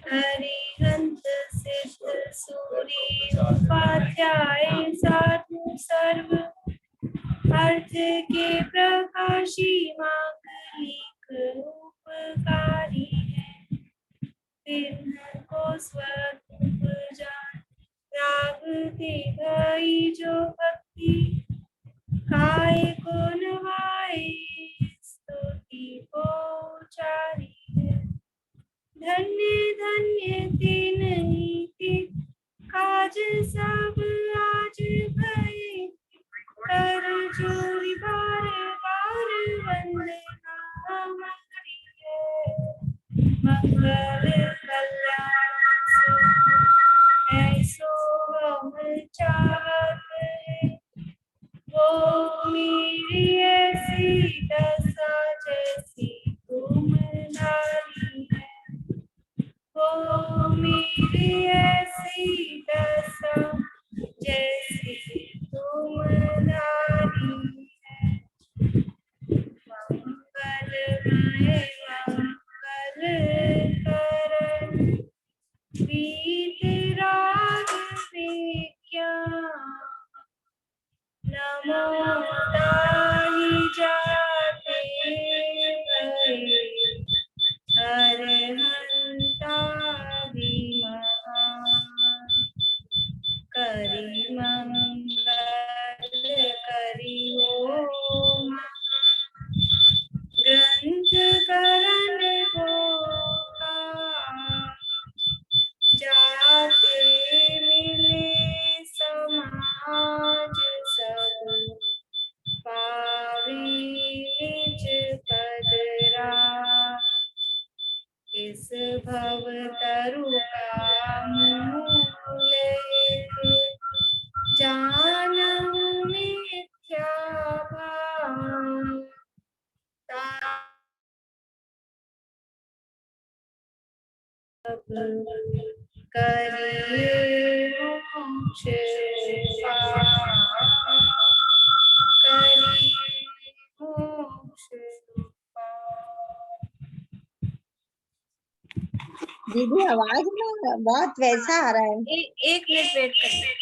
हरिहंत सिद्ध सूरी उपाध्याय साधु सर्व अर्थ के प्रकाशी मांगलिक उपकारी है। तिन्ह को स्वरूप जान राग दे भई जो भक्ति काय को नवाए स्तुति को उचारी है। धन्य धन्य तीन नीति काज सब आज भये कर जोरी बार बार वंदना हमारी है। मंगल कल्याण सुख ऐसो हम चाहत है। वो मेरी ऐसी दशा जैसी तुम नारी है। वो मेरी ऐसी दशा जैसी तुम नारी है। मंगलमय मंगल करण प्रीत राग विज्ञान नमो ताहि जाते गए हरहंता महान करि मंगल करि ओम ग्रंथ करण होका जाते मिले समाज सब पावे निज पद राज। इस भव तरु का मूल जानहु मिथ्या भाव करिए मोक्ष करिए मोक्ष। दीदी आवाज ना बहुत वैसा आ रहा है। एक मिनट वेट करिए।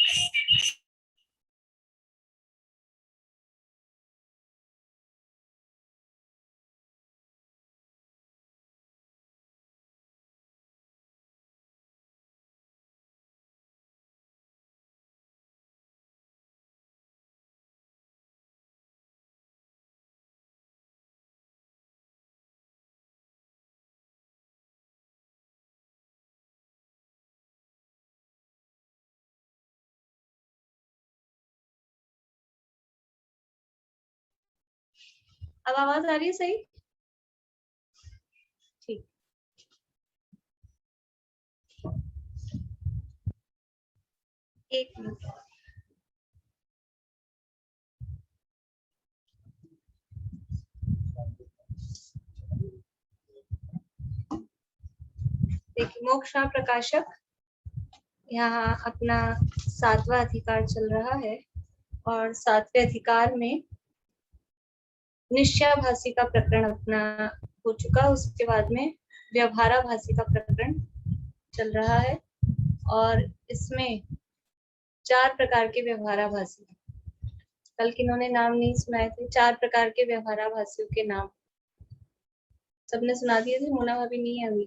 अब आवाज आ रही है सही? ठीक। एक मिनट। देखिए मोक्षा प्रकाशक यहाँ अपना 7वां अधिकार चल रहा है और 7वें अधिकार में निश्चयाभासी का प्रकरण अपना हो चुका। उसके बाद में व्यवहाराभासी का प्रकरण चल रहा है और इसमें 4 प्रकार के व्यवहाराभासी, कल किन्होंने नाम नहीं सुनाए थे, 4 प्रकार के व्यवहाराभासियों के नाम सबने सुना दिए थे। मोना भाभी नहीं है अभी,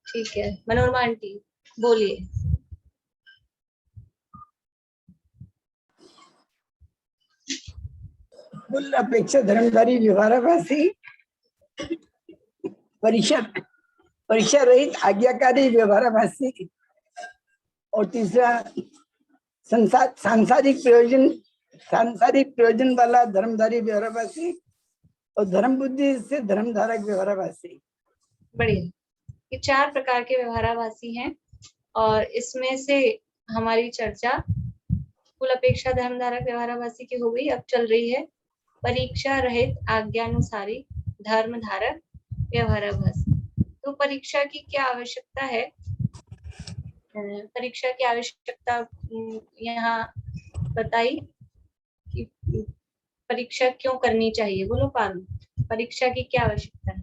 ठीक है। मनोरमा आंटी बोलिए। कुल अपेक्षा धर्मधारी व्यवहाराभासी, परीक्षा रहित आज्ञाकारी व्यवहाराभासी और तीसरा सांसारिक प्रयोजन वाला धर्मधारी व्यवहाराभासी और धर्म बुद्धि से धर्मधारक व्यवहाराभासी। बढ़िया। ये 4 प्रकार के व्यवहाराभासी हैं और इसमें से हमारी चर्चा कुल अपेक्षा धर्मधारक व्यवहाराभासी की हो गई। अब चल रही है परीक्षा रहित आज्ञानुसारी धर्मधारक व्यवहाराभासी। तो परीक्षा की क्या आवश्यकता है? परीक्षा की आवश्यकता यहाँ बताई कि परीक्षा क्यों करनी चाहिए? बोलो पारुल, परीक्षा की क्या आवश्यकता है?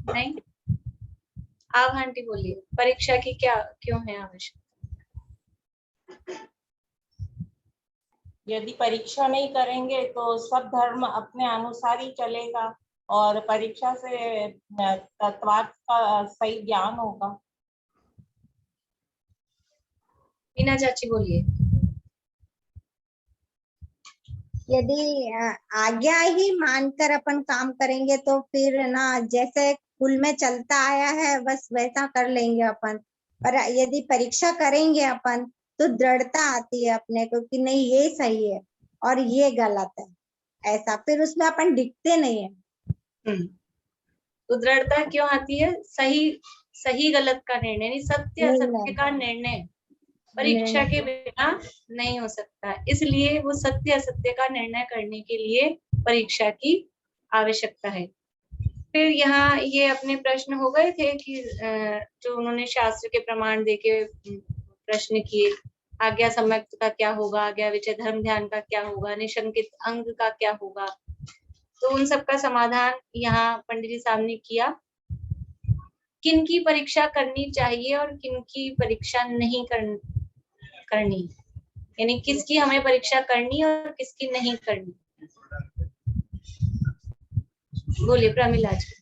नहीं, आप आंटी बोलिए, परीक्षा की क्या क्यों है आवश्यकता? यदि परीक्षा नहीं करेंगे तो सब धर्म अपने अनुसार ही चलेगा और परीक्षा से तत्वार्थ का सही ज्ञान होगा। मीना चाची बोलिए। यदि आज्ञा ही मानकर अपन काम करेंगे तो फिर ना जैसे कुल में चलता आया है बस वैसा कर लेंगे अपन। और यदि परीक्षा करेंगे अपन तो दृढ़ता आती है अपने को कि नहीं ये सही है और ये गलत है, ऐसा फिर उसमें अपन दिखते नहीं है। तो दृढ़ता क्यों आती है? सही गलत का निर्णय नहीं, सत्य असत्य निर्णय का निर्णय परीक्षा के बिना नहीं हो सकता, इसलिए वो सत्य असत्य का निर्णय करने के लिए परीक्षा की आवश्यकता है। फिर यहाँ ये अपने प्रश्न हो गए थे कि जो उन्होंने शास्त्र के प्रमाण देके प्रश्न किए, आज्ञा सम्यक्त का क्या होगा, आज्ञा विचय धर्म ध्यान का क्या होगा, निशंकित अंग का क्या होगा, तो उन सब का समाधान यहाँ पंडित जी साहब ने किया। किनकी परीक्षा करनी चाहिए और किनकी परीक्षा नहीं करनी, यानी किसकी हमें परीक्षा करनी और किसकी नहीं करनी। बोलिए प्रमिला जी।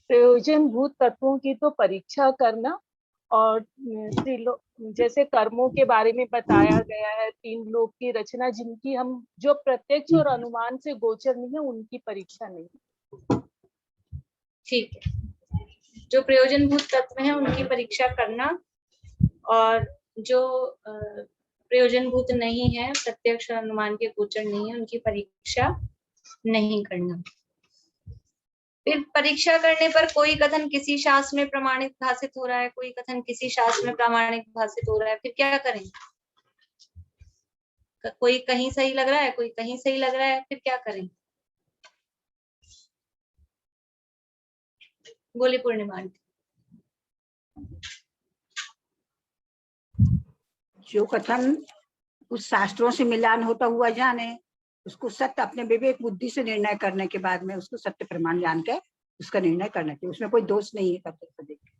प्रयोजनभूत तत्वों की तो परीक्षा करना, और जैसे कर्मों के बारे में बताया गया है, 3 लोक की रचना जिनकी हम जो प्रत्यक्ष और अनुमान से गोचर नहीं है उनकी परीक्षा नहीं। ठीक है, जो प्रयोजनभूत तत्व है उनकी परीक्षा करना, और जो प्रयोजनभूत नहीं है, प्रत्यक्ष और अनुमान के गोचर नहीं है, उनकी परीक्षा नहीं करना। फिर परीक्षा करने पर कोई कथन किसी शास्त्र में प्रमाणित भाषित हो रहा है, कोई कथन किसी शास्त्र में प्रमाणित भाषित हो रहा है, फिर क्या करें? कोई कहीं सही लग रहा है, कोई कहीं सही लग रहा है, फिर क्या करें? बोली पूर्णिमा। जो कथन उस शास्त्रों से मिलान होता हुआ जाने, उसको सत्य अपने विवेक बुद्धि से निर्णय करने के बाद में उसको सत्य प्रमाण जान के उसका निर्णय करना चाहिए, उसमें कोई दोष नहीं है कथन को देख के।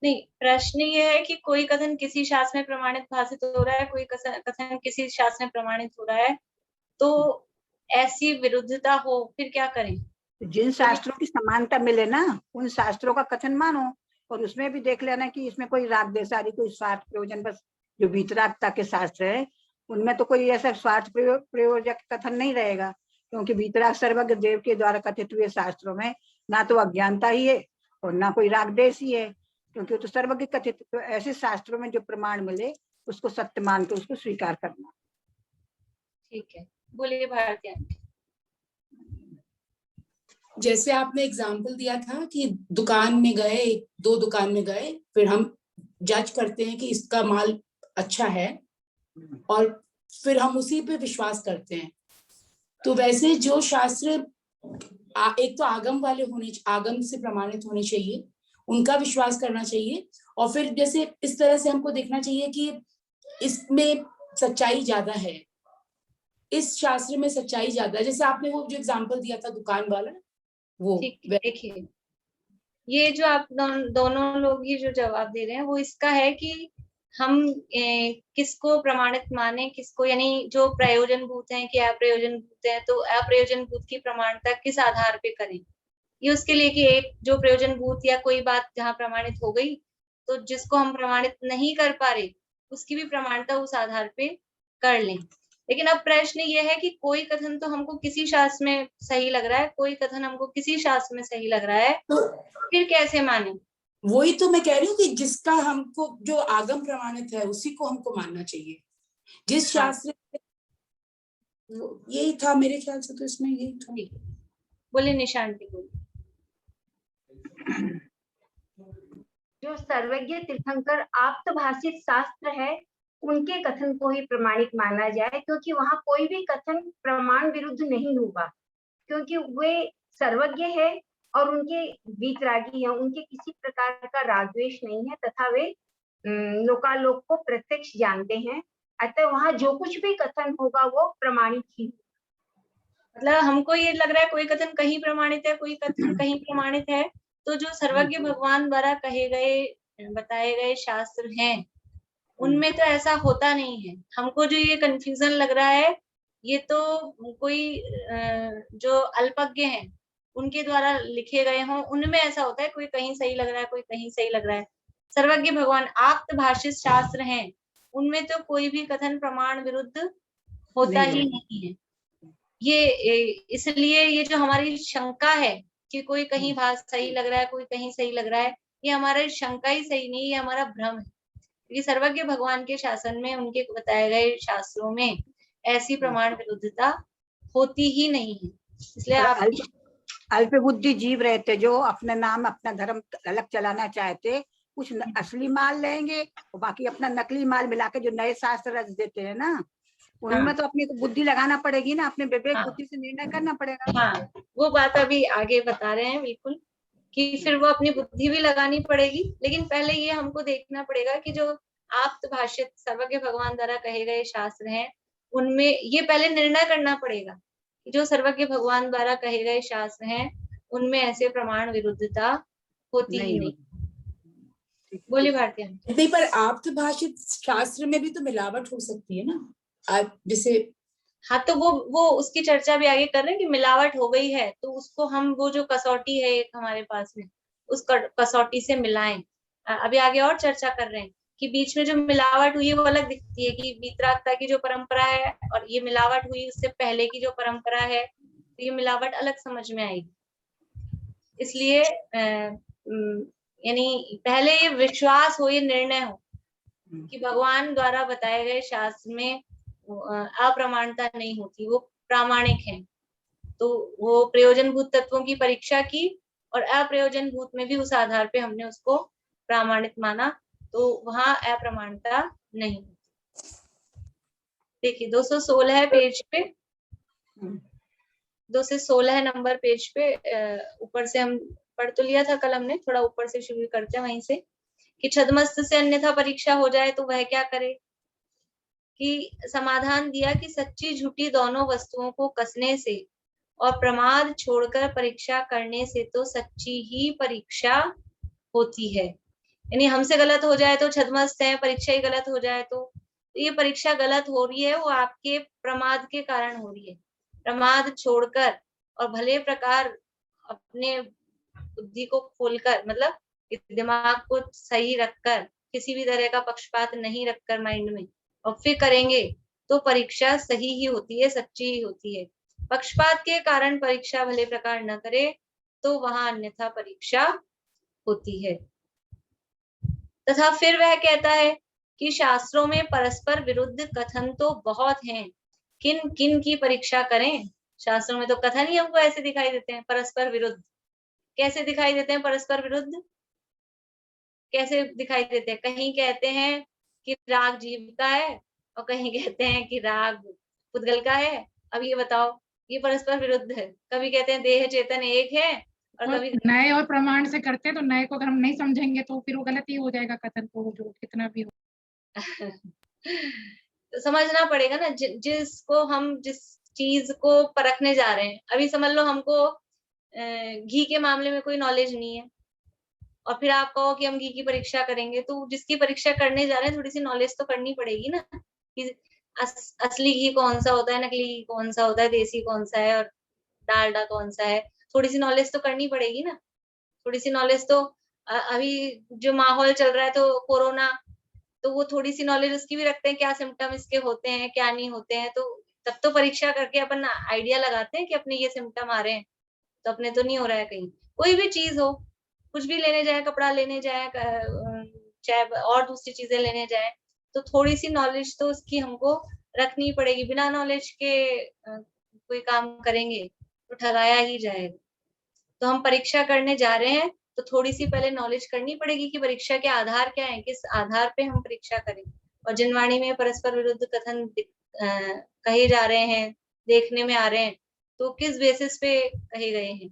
नहीं, प्रश्न ये है कि कोई कथन किसी शास्त्र में प्रमाणित भाषित हो रहा है, कोई कथन किसी शास्त्र में प्रमाणित हो रहा है, तो ऐसी विरुद्धता हो फिर क्या करें? जिन शास्त्रों की समानता मिले ना उन शास्त्रों का कथन मानो, और उसमें भी देख लेना कि इसमें कोई राग देशारी कोई स्वार्थ प्रयोजन, बस जो वीतरागता के शास्त्र है उनमें तो कोई ऐसा स्वार्थ प्रयोजक कथन नहीं रहेगा, क्योंकि वीतराग सर्वज्ञ देव के द्वारा कथित हुए शास्त्रों में ना तो अज्ञानता ही है और ना कोई राग देश ही है, क्योंकि वो तो सर्वज्ञ कथित। तो ऐसे शास्त्रों में जो प्रमाण मिले उसको सत्य मान के उसको स्वीकार करना। ठीक है, बोलिए भारती आंटी। जैसे आपने एग्जाम्पल दिया था कि दुकान में गए, 2 दुकान में गए, फिर हम जज करते हैं कि इसका माल अच्छा है और फिर हम उसी पे विश्वास करते हैं। तो वैसे जो शास्त्र एक तो आगम वाले आगम से प्रमाणित होने चाहिए, उनका विश्वास करना चाहिए, और फिर जैसे इस तरह से हमको देखना चाहिए कि इसमें सच्चाई ज्यादा है, इस शास्त्र में सच्चाई ज्यादा है। जैसे आपने वो जो एग्जाम्पल दिया था दुकान वाला, वो देखिए, ये जो आप दोनों लोग ही जो जवाब दे रहे हैं वो इसका है कि हम किसको प्रमाणित माने, किसको, यानी जो प्रयोजनभूत है कि अप्रयोजनभूत है, तो अप्रयोजनभूत की प्रमाणता किस आधार पे करें। ये उसके लिए कि एक जो प्रयोजनभूत या कोई बात जहाँ प्रमाणित हो गई, तो जिसको हम प्रमाणित नहीं कर पा रहे उसकी भी प्रमाणता उस आधार पे कर लें। लेकिन अब प्रश्न ये है कि कोई कथन तो हमको किसी शास्त्र में सही लग रहा है, कोई कथन हमको किसी शास्त्र में सही लग रहा है, तो फिर कैसे माने? वही तो मैं कह रही हूँ कि जिसका हमको जो आगम प्रमाणित है उसी को हमको मानना चाहिए। जिस शास्त्र यही था मेरे ख्याल से, तो इसमें यही था। बोले निशांति बोले। जो सर्वज्ञ तीर्थंकर आप्तभाषित शास्त्र है उनके कथन को ही प्रमाणिक माना जाए, क्योंकि वहां कोई भी कथन प्रमाण विरुद्ध नहीं होगा, क्योंकि वे सर्वज्ञ है और उनके वीतरागी हैं, उनके किसी प्रकार का राग द्वेष नहीं है तथा वे लोकालोक को प्रत्यक्ष जानते हैं, अतः वहां जो कुछ भी कथन होगा वो प्रमाणित ही। मतलब हमको ये लग रहा है कोई कथन कहीं प्रमाणित है, कोई कथन कहीं प्रमाणित है, तो जो सर्वज्ञ भगवान द्वारा कहे गए बताए गए शास्त्र हैं उनमें तो ऐसा होता नहीं है। हमको जो ये कंफ्यूजन लग रहा है ये तो कोई जो अल्पज्ञ हैं उनके द्वारा लिखे गए हों उनमें ऐसा होता है, कोई कहीं सही लग रहा है, कोई कहीं सही लग रहा है। सर्वज्ञ भगवान आप्त भाषित शास्त्र हैं उनमें तो कोई भी कथन प्रमाण विरुद्ध होता ही नहीं है। ये इसलिए ये जो हमारी शंका है कि कोई कहीं भाष सही लग रहा है, कोई कहीं सही लग रहा है, ये हमारी शंका ही सही नहीं, ये हमारा भ्रम है। क्योंकि सर्वज्ञ भगवान के शासन में, उनके बताए गए शास्त्रों में ऐसी प्रमाण विरुद्धता होती ही नहीं है। इसलिए आप अल्प बुद्धि जीव रहते जो अपने नाम अपना धर्म अलग चलाना चाहते, कुछ असली माल लेंगे और बाकी अपना नकली माल मिला के जो नए शास्त्र रच देते हैं ना, उनमें तो अपनी बुद्धि लगाना पड़ेगी ना, अपने विवेक बुद्धि से निर्णय करना पड़ेगा। हाँ, वो बात अभी आगे बता रहे हैं बिल्कुल कि फिर वो अपनी बुद्धि भी लगानी पड़ेगी, लेकिन पहले ये हमको देखना पड़ेगा कि जो आप्त भाषित सर्वज्ञ भगवान द्वारा कहे गए शास्त्र हैं उनमें ये पहले निर्णय करना पड़ेगा कि जो सर्वज्ञ भगवान द्वारा कहे गए शास्त्र हैं उनमें ऐसे प्रमाण विरुद्धता होती ही नहीं। बोलिए भारती। नहीं, पर आप्त भाषित शास्त्र में भी तो मिलावट हो सकती है ना, आप जैसे। हाँ, तो वो उसकी चर्चा भी आगे कर रहे हैं कि मिलावट हो गई है तो उसको हम वो जो कसौटी है एक हमारे पास में उस कसौटी से मिलाएं। अभी आगे और चर्चा कर रहे हैं कि बीच में जो मिलावट हुई है वो अलग दिखती है कि वीतरागता की जो परंपरा है और ये मिलावट हुई उससे पहले की जो परंपरा है, तो ये मिलावट अलग समझ में आएगी। इसलिए यानी पहले ये विश्वास हो, ये निर्णय हो कि भगवान द्वारा बताए गए शास्त्र में अप्रमाणता नहीं होती, वो प्रामाणिक है। तो वो प्रयोजनभूत तत्वों की परीक्षा की और अप्रयोजनभूत में भी उस आधार पे हमने उसको प्रामाणिक माना, तो वहां अप्रमाणता नहीं होती। देखिए 216 पेज पे, 216 नंबर पेज पे ऊपर से हम पढ़ तो लिया था कल हमने, थोड़ा ऊपर से शुरू करते हैं वहीं से कि छद्मस्त से अन्यथा परीक्षा हो जाए तो वह क्या करे। कि समाधान दिया कि सच्ची झूठी दोनों वस्तुओं को कसने से और प्रमाद छोड़कर परीक्षा करने से तो सच्ची ही परीक्षा होती है। यानी हमसे गलत हो जाए तो छद्मस्त है, परीक्षा ही गलत हो जाए तो ये परीक्षा गलत हो रही है, वो आपके प्रमाद के कारण हो रही है। प्रमाद छोड़कर और भले प्रकार अपने बुद्धि को खोलकर, मतलब दिमाग को सही रखकर, किसी भी तरह का पक्षपात नहीं रखकर माइंड में, और फिर करेंगे तो परीक्षा सही ही होती है, सच्ची ही होती है। पक्षपात के कारण परीक्षा भले प्रकार न करे तो वहां अन्यथा परीक्षा होती है। तथा फिर वह कहता है कि शास्त्रों में परस्पर विरुद्ध कथन तो बहुत हैं, किन किन की परीक्षा करें। शास्त्रों में तो कथन ही हमको ऐसे दिखाई देते हैं परस्पर विरुद्ध। कैसे दिखाई देते हैं परस्पर विरुद्ध? कैसे दिखाई देते हैं? कहीं कहते हैं कि राग जीव का है और कहीं कहते हैं कि राग पुद्गल का है। अब ये बताओ, ये परस्पर विरुद्ध है। कभी कहते हैं देह चेतन एक है और कभी नए और प्रमाण से करते हैं, तो नए को अगर हम नहीं समझेंगे तो फिर वो गलत ही हो जाएगा कथन को, जो कितना भी हो। तो समझना पड़ेगा ना, जिसको हम जिस चीज को परखने जा रहे हैं। अभी समझ लो हमको घी के मामले में कोई नॉलेज नहीं है और फिर आप कहो कि हम घी की परीक्षा करेंगे, तो जिसकी परीक्षा करने जा रहे हैं थोड़ी सी नॉलेज तो करनी पड़ेगी ना कि असली घी कौन सा होता है, नकली घी कौन सा होता है, देसी कौन सा है और डालडा कौन सा है। थोड़ी सी नॉलेज तो करनी पड़ेगी ना। थोड़ी सी नॉलेज तो अभी जो माहौल चल रहा है तो कोरोना, तो वो थोड़ी सी नॉलेज उसकी भी रखते हैं, क्या सिम्टम इसके होते हैं क्या नहीं होते हैं। तो तब तो परीक्षा करके अपन आइडिया लगाते हैं कि अपने ये सिम्टम आ रहे हैं, तो अपने तो नहीं हो रहा है कहीं। कोई भी चीज हो, कुछ भी लेने जाए, कपड़ा लेने जाए, चाहे और दूसरी चीजें लेने जाए, तो थोड़ी सी नॉलेज तो उसकी हमको रखनी पड़ेगी। बिना नॉलेज के कोई काम करेंगे तो ठगाया ही जाएगा। तो हम परीक्षा करने जा रहे हैं तो थोड़ी सी पहले नॉलेज करनी पड़ेगी कि परीक्षा के आधार क्या है, किस आधार पे हम परीक्षा करें। और जिनवाणी में परस्पर विरुद्ध कथन कहे जा रहे हैं, देखने में आ रहे हैं, तो किस बेसिस पे कहे गए हैं।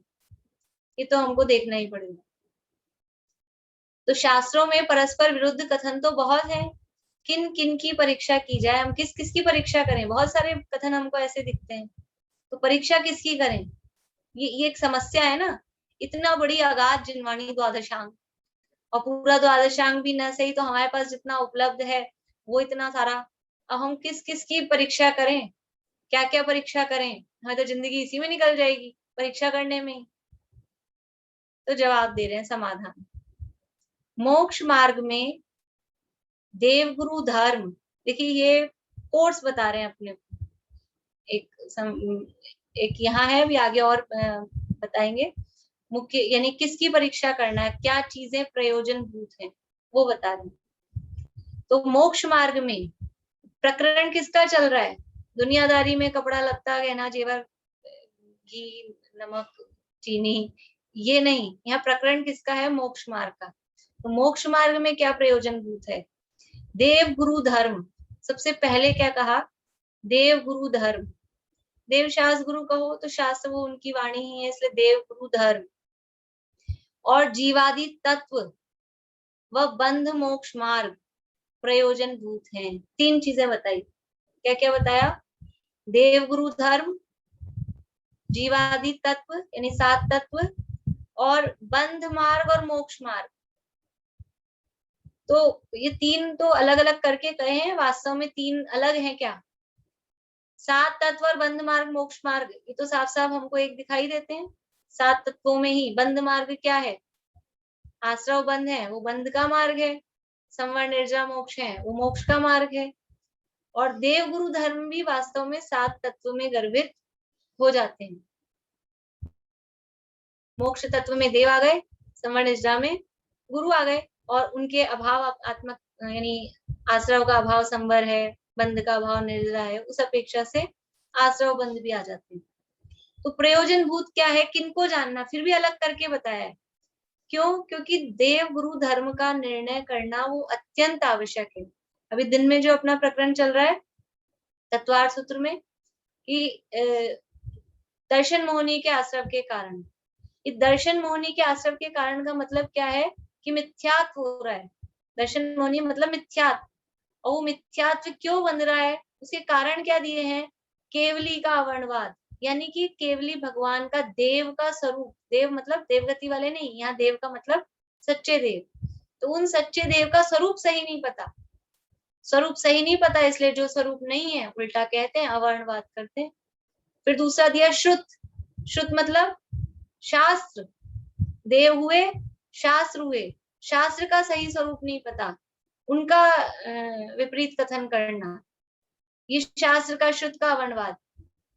ये तो हमको देखना ही पड़ेगा। तो शास्त्रों में परस्पर विरुद्ध कथन तो बहुत है, किन किन की परीक्षा की जाए, हम किस किस की परीक्षा करें, बहुत सारे कथन हमको ऐसे दिखते हैं, तो परीक्षा किसकी करें, ये एक समस्या है ना। इतना बड़ी अगाध जिनवाणी द्वादशांग, और पूरा द्वादशांग भी न सही तो हमारे पास जितना उपलब्ध है वो इतना सारा, अब हम किस किस की परीक्षा करें, क्या क्या परीक्षा करें, हमें तो जिंदगी इसी में निकल जाएगी परीक्षा करने में। तो जवाब दे रहे हैं समाधान। मोक्ष मार्ग में देवगुरु धर्म, देखिए ये कोर्स बता रहे हैं अपने, एक यहाँ है, अभी आगे और बताएंगे। मुख्य यानी किसकी परीक्षा करना है, क्या चीजें प्रयोजनभूत हैं वो बता रहे हैं। तो मोक्ष मार्ग में प्रकरण किसका चल रहा है, दुनियादारी में कपड़ा लत्ता गहना जेवर घी नमक चीनी, ये नहीं, यहाँ प्रकरण किसका है, मोक्ष मार्ग का। तो मोक्ष मार्ग में क्या प्रयोजनभूत है, देव गुरु धर्म। सबसे पहले क्या कहा, देव गुरु धर्म, देव शास्त्र गुरु कहो तो शास्त्र वो उनकी वाणी ही है, इसलिए देव गुरु धर्म। और जीवादि तत्व व बंध मोक्ष मार्ग प्रयोजन भूत हैं। तीन चीजें बताई, क्या क्या बताया, देव गुरु धर्म, जीवादि तत्व यानी 7 तत्व, और बंध मार्ग और मोक्ष मार्ग। तो ये तीन तो अलग अलग करके कहे हैं, वास्तव में तीन अलग हैं क्या, 7 तत्व और बंध मार्ग मोक्ष मार्ग, ये तो साफ साफ हमको एक दिखाई देते हैं। 7 तत्वों में ही बंध मार्ग क्या है, आश्रव बंध है वो बंध का मार्ग है, संवर निर्जरा मोक्ष है वो मोक्ष का मार्ग है। और देव गुरु धर्म भी वास्तव में 7 तत्व में गर्भित हो जाते हैं। मोक्ष तत्व में देव आ गए, संवर निर्जरा में गुरु आ गए, और उनके अभाव आत्मक यानी आश्रव का अभाव संवर है, बंध का अभाव निर्जरा है, उस अपेक्षा से आश्रव बंध भी आ जाते हैं। तो प्रयोजन भूत क्या है, किनको जानना, फिर भी अलग करके बताया है। क्यों, क्योंकि देव गुरु धर्म का निर्णय करना वो अत्यंत आवश्यक है। अभी दिन में जो अपना प्रकरण चल रहा है तत्वार्थ सूत्र में कि दर्शन मोहनी के आश्रव के कारण, दर्शन मोहनी के आश्रव के कारण का मतलब क्या है कि मिथ्यात्व हो रहा है। दर्शन मोहनी मतलब मिथ्यात्व, और वो मिथ्यात्व क्यों बन रहा है, उसके कारण क्या दिए हैं, केवली का अवर्णवाद, यानी कि केवली भगवान का देव का स्वरूप, देव मतलब देवगति वाले नहीं, यहाँ देव का मतलब सच्चे देव, तो उन सच्चे देव का स्वरूप सही नहीं पता, स्वरूप सही नहीं पता, इसलिए जो स्वरूप नहीं है उल्टा कहते हैं, अवर्णवाद करते हैं। फिर दूसरा दिया श्रुत, श्रुत मतलब शास्त्र, देव हुए शास्त्र हुए, शास्त्र का सही स्वरूप नहीं पता, उनका विपरीत कथन करना, ये शास्त्र का श्रुत का अवर्णवाद।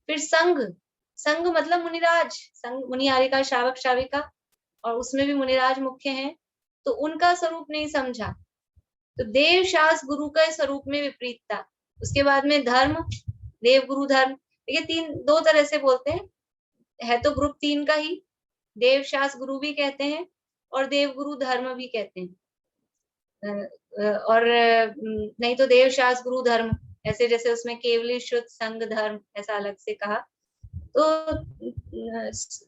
फिर संघ, संघ मतलब मुनिराज, संघ मुनिहारी का श्रावक श्राविका, और उसमें भी मुनिराज मुख्य हैं, तो उनका स्वरूप नहीं समझा, तो देव शास्त्र गुरु का स्वरूप में विपरीतता। उसके बाद में धर्म, देव गुरु धर्म, देखिए तीन दो तरह से बोलते हैं, है तो ग्रुप 3 का ही, देव शास्त्र गुरु भी कहते हैं और देव गुरु धर्म भी कहते हैं, और नहीं तो देव शास्त्र गुरु धर्म, ऐसे जैसे उसमें केवली शुद्ध संघ धर्म ऐसा अलग से कहा। तो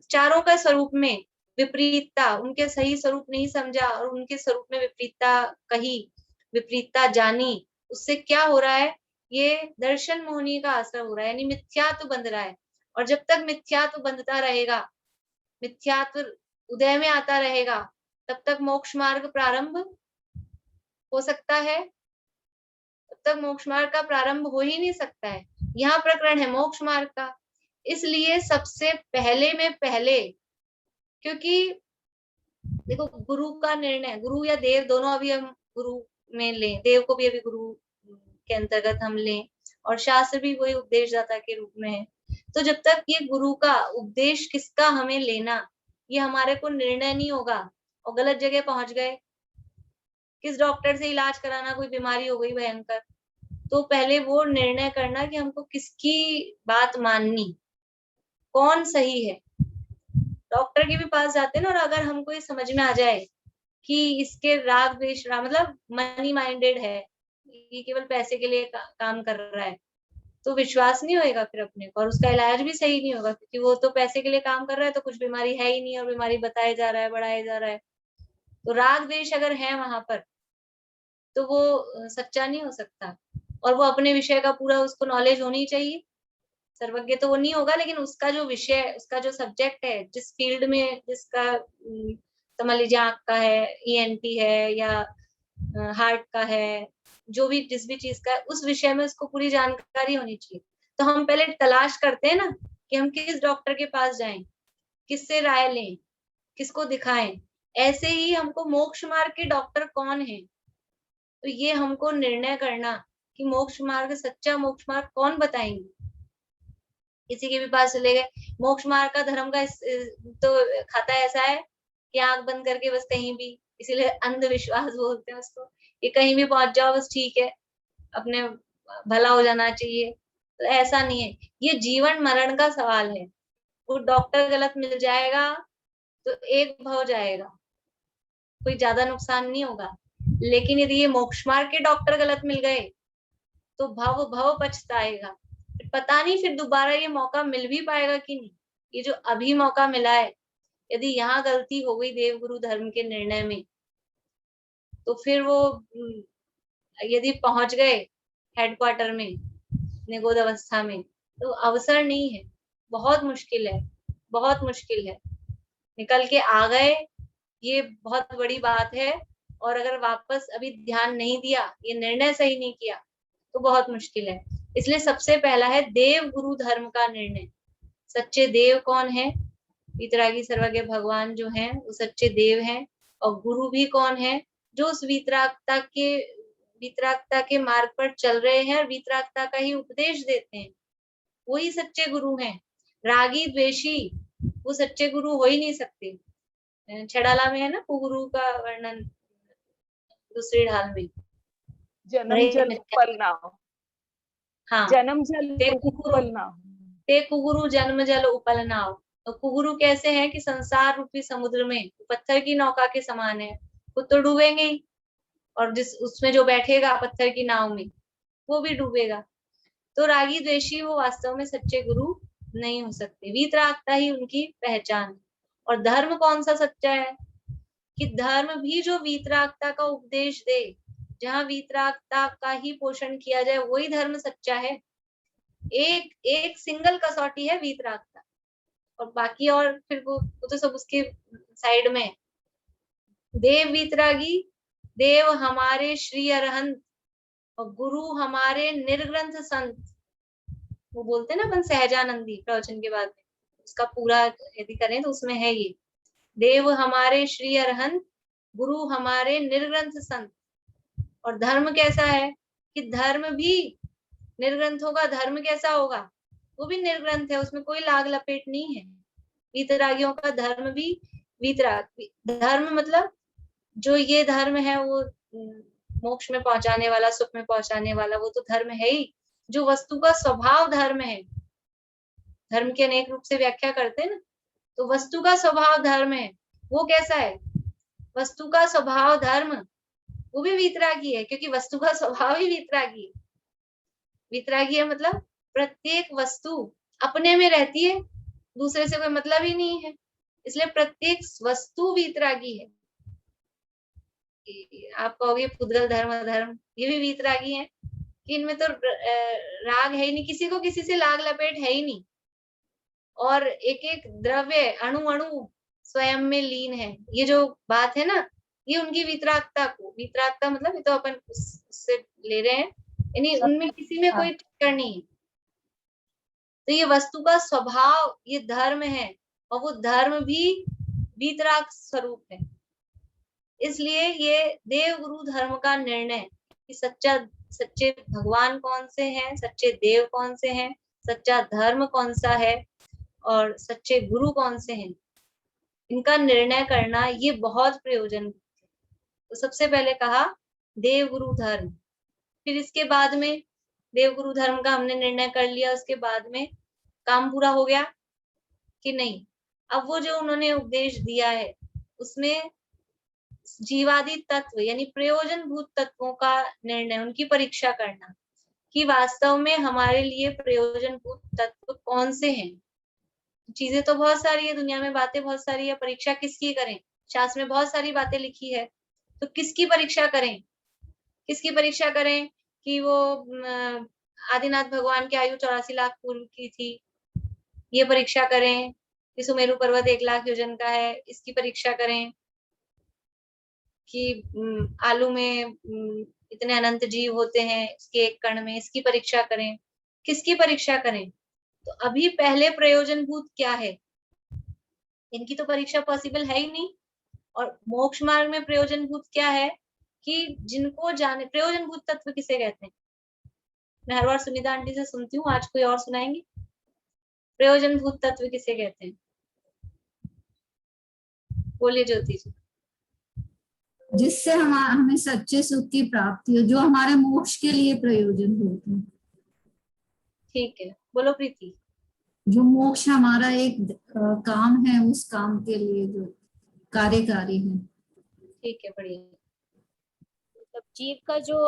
चारों का स्वरूप में विपरीतता, उनके सही स्वरूप नहीं समझा और उनके स्वरूप में विपरीतता कही, विपरीतता जानी, उससे क्या हो रहा है, ये दर्शन मोहनी का असर हो रहा है, यानी मिथ्यात्व बंध रहा है। और जब तक मिथ्यात्व बंधता रहेगा, मिथ्यात्व उदय में आता रहेगा, तब तक मोक्ष मार्ग प्रारंभ हो सकता है, तब तक मोक्ष मार्ग का प्रारंभ हो ही नहीं सकता है। यहाँ प्रकरण है मोक्ष मार्ग का, इसलिए सबसे पहले में पहले, क्योंकि देखो गुरु का निर्णय, गुरु या देव दोनों अभी हम गुरु में लें, देव को भी अभी गुरु के अंतर्गत हम लें, और शास्त्र भी वही उपदेशदाता के रूप में है। तो जब तक ये गुरु का उपदेश किसका हमें लेना, ये हमारे को निर्णय नहीं होगा, और गलत जगह पहुंच गए, किस डॉक्टर से इलाज कराना, कोई बीमारी हो गई भयंकर, तो पहले वो निर्णय करना कि हमको किसकी बात माननी, कौन सही है। डॉक्टर के भी पास जाते हैं ना, और अगर हमको ये समझ में आ जाए कि इसके राग द्वेष मतलब मनी माइंडेड है, ये केवल पैसे के लिए काम कर रहा है, तो विश्वास नहीं होएगा फिर अपने को, और उसका इलाज भी सही नहीं होगा, क्योंकि वो तो पैसे के लिए काम कर रहा है, तो कुछ बीमारी है ही नहीं और बीमारी बताया जा रहा है, बढ़ाया जा रहा है। तो राग द्वेष अगर है वहां पर तो वो सच्चा नहीं हो सकता। और वो अपने विषय का पूरा उसको नॉलेज होनी चाहिए, सर्वज्ञ तो वो नहीं होगा, लेकिन उसका जो विषय, उसका जो सब्जेक्ट है, जिस फील्ड में जिसका समझ लीजिए आंख का है, ईएनटी है, या हार्ट का है, जो भी जिस भी चीज का है, उस विषय में उसको पूरी जानकारी होनी चाहिए। तो हम पहले तलाश करते हैं ना कि हम किस डॉक्टर के पास जाएं, किससे राय लें, किसको दिखाएं। ऐसे ही हमको मोक्ष मार्ग के डॉक्टर कौन है, तो ये हमको निर्णय करना कि मोक्ष मार्ग, सच्चा मोक्ष मार्ग कौन बताएंगे। किसी के भी पास चले गए, मोक्ष मार्ग का धर्म का तो खाता ऐसा है कि आंख बंद करके बस कहीं भी, इसीलिए अंधविश्वास बोलते हैं उसको, कि कहीं भी पहुंच जाओ बस ठीक है, अपने भला हो जाना चाहिए। तो ऐसा नहीं है, ये जीवन मरण का सवाल है। वो डॉक्टर गलत मिल जाएगा तो एक भव जाएगा, कोई ज्यादा नुकसान नहीं होगा। लेकिन यदि ये मोक्ष मार्ग के डॉक्टर गलत मिल गए तो भव भव पछताएगा, पता नहीं फिर दोबारा ये मौका मिल भी पाएगा कि नहीं। ये जो अभी मौका मिला है, यदि यहाँ गलती हो गई देव गुरु धर्म के निर्णय में, तो फिर वो यदि पहुंच गए हेडक्वार्टर में निगोद अवस्था में, तो अवसर नहीं है, बहुत मुश्किल है, बहुत मुश्किल है। निकल के आ गए ये बहुत बड़ी बात है, और अगर वापस अभी ध्यान नहीं दिया, ये निर्णय सही नहीं किया, तो बहुत मुश्किल है। इसलिए सबसे पहला है देव गुरु धर्म का निर्णय। सच्चे देव कौन है? वीतरागी सर्वज्ञ भगवान जो हैं वो सच्चे देव हैं। और गुरु भी कौन है? जो उस वीतरागता के मार्ग पर चल रहे हैं और वीतरागता का ही उपदेश देते हैं, वही सच्चे गुरु हैं। रागी द्वेषी वो सच्चे गुरु हो ही नहीं सकते। छड़ाला में है ना कुगुरु का वर्णन, दूसरी ढाल में, जन्म जल उपल ना हो। हाँ, जन्म जल ते कुगुरु, उपल ना हो। ते कुगुरु जन्म जल उपल नाव। तो कुगुरु कैसे है कि संसार रूपी समुद्र में पत्थर की नौका के समान है, खुद तो डूबेंगे ही, और जिस उसमें जो बैठेगा पत्थर की नाव में वो भी डूबेगा। तो रागी द्वेषी वो वास्तव में सच्चे गुरु नहीं हो सकते, वीतरागता ही उनकी पहचान। और धर्म कौन सा सच्चा है? कि धर्म भी जो वीतरागता का उपदेश दे, जहाँ वीतरागता का ही पोषण किया जाए, वही धर्म सच्चा है। एक सिंगल कसौटी है वीतरागता, और बाकी और फिर वो तो सब उसके साइड में। देव वीतरागी, देव हमारे श्री अरहंत, और गुरु हमारे निर्ग्रंथ संत। वो बोलते हैं ना अपन सहजानंदी प्रवचन के बाद में, उसका पूरा यदि करें तो उसमें है ये, देव हमारे श्री अरहंत, गुरु हमारे निर्ग्रंथ संत। और धर्म कैसा है? कि धर्म भी निर्ग्रंथ होगा। धर्म कैसा होगा? वो भी निर्ग्रंथ है, उसमें कोई लाग लपेट नहीं है। वीतरागियों का धर्म भी वीतराग धर्म, मतलब जो ये धर्म है वो मोक्ष में पहुंचाने वाला, सुख में पहुंचाने वाला, वो तो धर्म है ही। जो वस्तु का स्वभाव धर्म है, धर्म की अनेक रूप से व्याख्या करते हैं ना, तो वस्तु का स्वभाव धर्म है। वो कैसा है? वस्तु का स्वभाव धर्म, वो भी वीतरागी है, क्योंकि वस्तु का स्वभाव ही वीतरागी है। वीतरागी है मतलब प्रत्येक वस्तु अपने में रहती है, दूसरे से कोई मतलब ही नहीं है, इसलिए प्रत्येक वस्तु वीतरागी है। आप कहोगे पुद्गल धर्म अधर्म, ये भी वीतरागी है कि इनमें तो राग है ही नहीं, किसी को किसी से लाग लपेट है ही नहीं, और एक एक द्रव्य अणु अणु स्वयं में लीन है। ये जो बात है ना, ये उनकी वीतरागता को, वीतरागता मतलब ये तो अपन उससे ले रहे हैं, यानी उनमें किसी में कोई टक्कर नहीं है। तो ये वस्तु का स्वभाव ये धर्म है, और वो धर्म भी वीतराग स्वरूप है। इसलिए ये देव गुरु धर्म का निर्णय कि सच्चे भगवान कौन से हैं, सच्चे देव कौन से हैं, सच्चा धर्म कौन सा है, और सच्चे गुरु कौन से हैं, इनका निर्णय करना ये बहुत प्रयोजन। तो सबसे पहले कहा देव गुरु धर्म, फिर इसके बाद में देव गुरु धर्म का हमने निर्णय कर लिया, उसके बाद में काम पूरा हो गया कि नहीं? अब वो जो उन्होंने उपदेश दिया है उसमें जीवादि तत्व यानी प्रयोजन भूत तत्वों का निर्णय, उनकी परीक्षा करना कि वास्तव में हमारे लिए प्रयोजनभूत तत्व कौन से हैं। चीजें तो बहुत सारी है दुनिया में, बातें बहुत सारी है, परीक्षा किसकी करें? शास्त्र में बहुत सारी बातें लिखी है, तो किसकी परीक्षा करें? किसकी परीक्षा करें कि वो आदिनाथ भगवान की आयु 84 लाख पूर्व की थी, ये परीक्षा करें कि सुमेरु पर्वत 1 लाख योजन का है, इसकी परीक्षा करें कि आलू में इतने अनंत जीव होते हैं इसके एक कण में, इसकी परीक्षा करें। किसकी परीक्षा करें? तो अभी पहले प्रयोजनभूत क्या है, इनकी तो परीक्षा पॉसिबल है ही नहीं। और मोक्ष मार्ग में प्रयोजनभूत क्या है कि जिनको जाने, प्रयोजनभूत तत्व किसे कहते हैं? मैं हर बार सुनीता आंटी से सुनती हूँ, आज कोई और सुनाएंगे? प्रयोजनभूत तत्व किसे कहते हैं? बोलिए ज्योति जी। जिससे हमें सच्चे सुख की प्राप्ति हो, जो हमारे मोक्ष के लिए प्रयोजन होते हैं। ठीक है, बोलो प्रीति। जो मोक्ष हमारा एक काम है, उस काम के लिए जो कार्यकारी है। ठीक है, बढ़िया। मतलब जीव का जो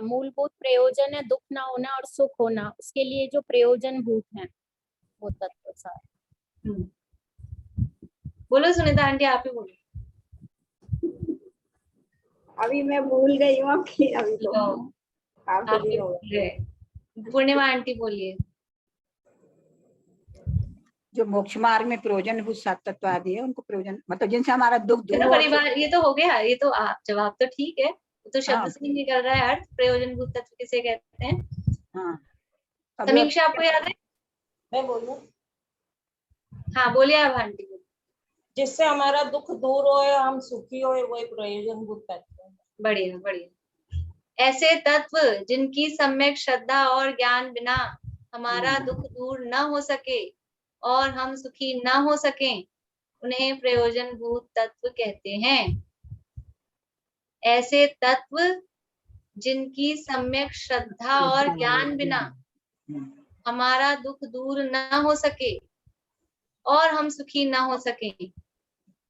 मूलभूत प्रयोजन है दुख ना होना और सुख होना, उसके लिए जो प्रयोजन भूत है वो तत्व सारे। बोलो सुनीता आंटी, आप ही बोलो। अभी मैं भूल गई हूँ अभी तो आप ही बोलिए। पूर्णिमा आंटी बोलिए। जो मोक्ष मार्ग में प्रयोजन भूत सात तत्व आदि है, उनको प्रयोजन मतलब जिनसे हमारा दुख दूर हो। परिवार, ये तो हो गया, ये तो जवाब तो ठीक है, तो शब्द से ही निकल रहा है अर्थ। प्रयोजन भूत तत्व किसे कहते हैं? हाँ, समीक्षा आपको याद है? मैं बोलूं? हाँ बोलिए आप आंटी। जिससे हमारा दुख दूर हो, हम सुखी हो, वही प्रयोजनभूत तत्व है। बढ़िया बढ़िया। ऐसे तत्व जिनकी सम्यक श्रद्धा और ज्ञान बिना हमारा दुख दूर न हो सके और हम सुखी न हो सके, उन्हें प्रयोजनभूत तत्व कहते हैं। ऐसे तत्व जिनकी सम्यक श्रद्धा और ज्ञान बिना हमारा दुख दूर न हो सके और हम सुखी न हो सके,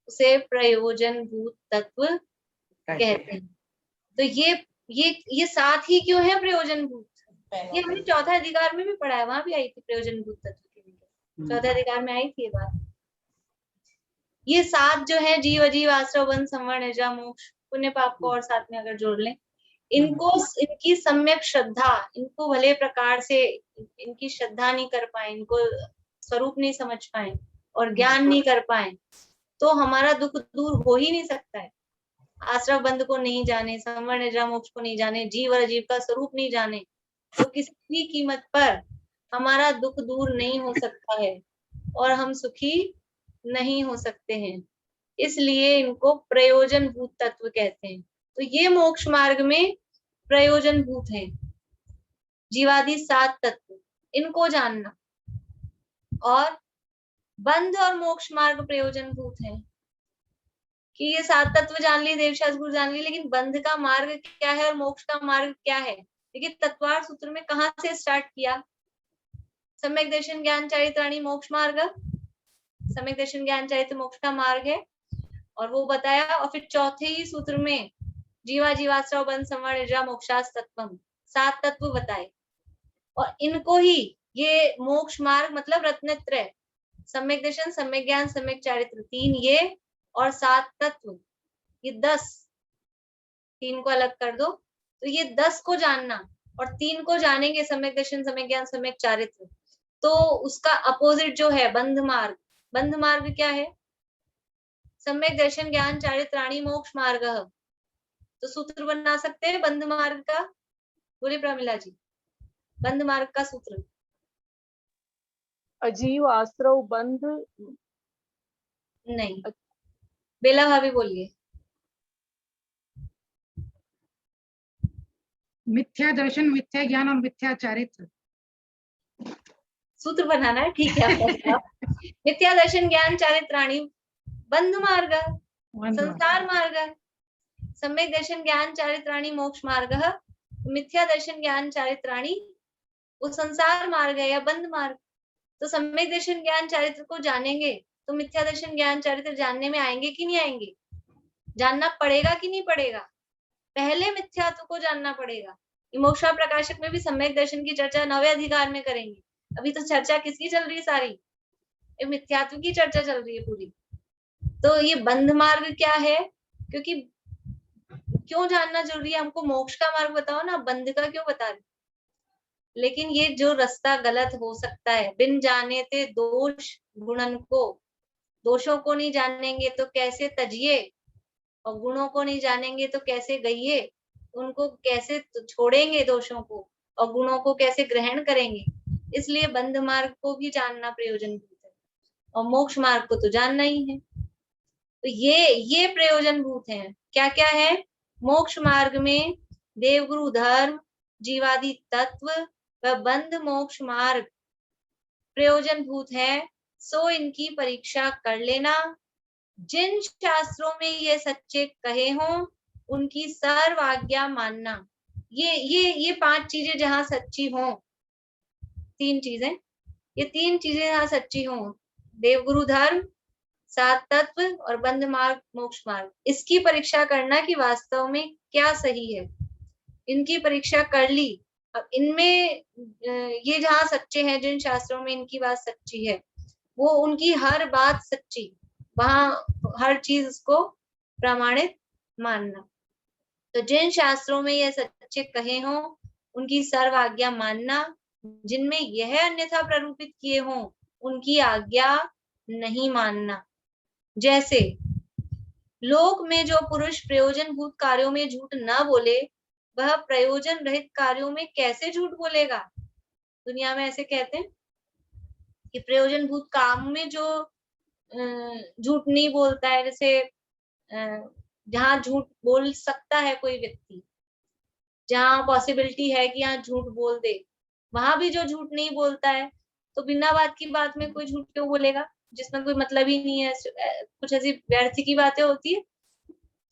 उसे प्रयोजनभूत तत्व कहते हैं। तो ये साथ ही क्यों है प्रयोजनभूत? ये हमने चौथा अधिकार में भी पढ़ा है, वहां भी आई थी प्रयोजनभूत तत्व की विधि, चौथे अधिकार में आई थी ये बात। ये सात जो है, जीव अजीव आश्रव बंध संवरण निद्रा मोक्ष, पुण्य पाप को और साथ में अगर जोड़ लें, इनको इनकी सम्यक श्रद्धा, इनको भले प्रकार से इनकी श्रद्धा नहीं कर पाए, इनको स्वरूप नहीं समझ पाए और ज्ञान नहीं कर पाए, तो हमारा दुख दूर हो ही नहीं सकता है। आश्रव बंध को नहीं जाने, संवरण निद्रा मोक्ष को नहीं जाने, जीव और अजीव का स्वरूप नहीं जाने, तो किसी भी कीमत पर हमारा दुख दूर नहीं हो सकता है और हम सुखी नहीं हो सकते हैं। इसलिए इनको प्रयोजनभूत तत्व कहते हैं। तो ये मोक्ष मार्ग में प्रयोजनभूत है, जीवादि सात तत्व, इनको जानना। और बंध और मोक्ष मार्ग प्रयोजनभूत है कि ये सात तत्व जान ली, देवशास्त्र गुरु जान ली, लेकिन बंध का मार्ग क्या है और मोक्ष का मार्ग क्या है? देखिए तत्वार्थ सूत्र में कहां से स्टार्ट किया? सम्यक दर्शन ज्ञान चारित्राणी मोक्ष मार्ग, सम्यक दर्शन ज्ञान चारित्र मोक्ष का मार्ग है, और वो बताया। और फिर चौथे ही सूत्र में जीवा जीवाश्रव बंध संवरण निद्रा मोक्षास तत्वम, सात तत्व बताए। और इनको ही ये मोक्ष मार्ग मतलब रत्नत्रय, सम्यक दर्शन, सम्यक ज्ञान, सम्यक चारित्र, तीन ये और सात तत्व, ये 10, तीन को अलग कर दो तो ये 10 को जानना, और तीन को जानेंगे, सम्यक दर्शन, सम्यक ज्ञान, सम्यक चारित्र, तो उसका अपोजिट जो है बंध मार्ग। बंध मार्ग क्या है? सम्यक दर्शन ज्ञान चारित्राणी मोक्ष मार्ग। तो सूत्र बना सकते हैं बंध मार्ग का, बोले प्रमिला जी, बंध मार्ग का सूत्र। अजीव आश्रव बंध नहीं, बेला भाभी बोलिए। मिथ्या दर्शन, मिथ्या ज्ञान और मिथ्या चारित्र। सूत्र बनाना है, ठीक है। मिथ्या दर्शन ज्ञान चारित्राणी बंध मार्ग, संसार मार्ग, सम्यक दर्शन ज्ञान चारित्राणी मोक्ष मार्ग, मिथ्या दर्शन ज्ञान चारित्राणी वो संसार मार्ग है या बंध मार्ग। तो सम्यक दर्शन ज्ञान चारित्र को जानेंगे तो मिथ्या दर्शन ज्ञान चारित्र जानने में आएंगे कि नहीं आएंगे? जानना पड़ेगा कि नहीं पड़ेगा? पहले मिथ्यात्व को जानना पड़ेगा, मोक्षा प्रकाशक में भी सम्यक दर्शन की चर्चा 9वें अधिकार में करेंगे। अभी तो चर्चा किसकी चल रही है? सारी ये मिथ्यात्व की चर्चा चल रही है पूरी। तो ये बंध मार्ग क्या है? क्योंकि क्यों जानना जरूरी है? हमको मोक्ष का मार्ग बताओ ना, बंध का क्यों बता रहे? लेकिन ये जो रास्ता गलत हो सकता है, बिन जाने ते दोष गुणन को, दोषों को नहीं जानेंगे तो कैसे तजिए, और गुणों को नहीं जानेंगे तो कैसे गइए, उनको कैसे छोड़ेंगे दोषों को, और गुणों को कैसे ग्रहण करेंगे। इसलिए बंध मार्ग को भी जानना प्रयोजनभूत है, और मोक्ष मार्ग को तो जानना ही है। तो ये प्रयोजनभूत है। क्या क्या है? मोक्ष मार्ग में देवगुरु धर्म, जीवादि तत्व व बंध मोक्ष मार्ग प्रयोजनभूत है, सो इनकी परीक्षा कर लेना। जिन शास्त्रों में ये सच्चे कहे हों उनकी सर्व आज्ञा मानना। ये 5 चीजें जहां सच्ची हों, 3 चीजें, ये 3 चीजें जहां सच्ची हों, देवगुरु धर्म, 7 तत्व और बंध मार्ग मोक्ष मार्ग, इसकी परीक्षा करना कि वास्तव में क्या सही है। इनकी परीक्षा कर ली। अब इनमें ये जहां सच्चे हैं, जिन शास्त्रों में इनकी बात सच्ची है, वो उनकी हर बात सच्ची, वहां हर चीज उसको प्रमाणित मानना। तो जिन शास्त्रों में ये सच्चे कहे हों उनकी सर्व आज्ञा मानना, जिनमें यह अन्यथा प्ररूपित किए हों उनकी आज्ञा नहीं मानना। जैसे लोक में जो पुरुष प्रयोजनभूत कार्यों में झूठ न बोले, वह प्रयोजन रहित कार्यों में कैसे झूठ बोलेगा? दुनिया में ऐसे कहते हैं कि प्रयोजनभूत काम में जो झूठ नहीं बोलता है, जैसे जहां झूठ बोल सकता है कोई व्यक्ति, जहां पॉसिबिलिटी है कि यहाँ झूठ बोल दे, वहां भी जो झूठ नहीं बोलता है, तो बिना बात की बात में कोई झूठ क्यों बोलेगा जिसमें कोई मतलब ही नहीं है, कुछ ऐसी व्यर्थ की बातें होती है,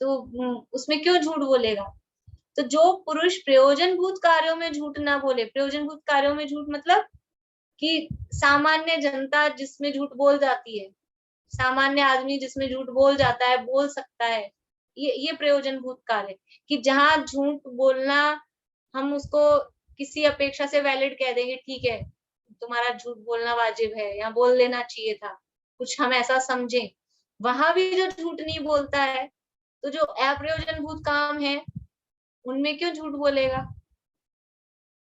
तो उसमें क्यों झूठ बोलेगा? तो जो पुरुष प्रयोजनभूत कार्यों में झूठ ना बोले, प्रयोजनभूत कार्यों में झूठ मतलब कि सामान्य जनता जिसमें झूठ बोल जाती है, सामान्य आदमी जिसमें झूठ बोल जाता है, बोल सकता है, ये प्रयोजनभूत कार्य, कि जहां झूठ बोलना हम उसको किसी अपेक्षा से वैलिड कह देंगे, ठीक है तुम्हारा झूठ बोलना वाजिब है या बोल लेना चाहिए था, कुछ हम ऐसा समझें, वहां भी जो झूठ नहीं बोलता है, तो जो अप्रयोजनभूत काम है उनमें क्यों झूठ बोलेगा?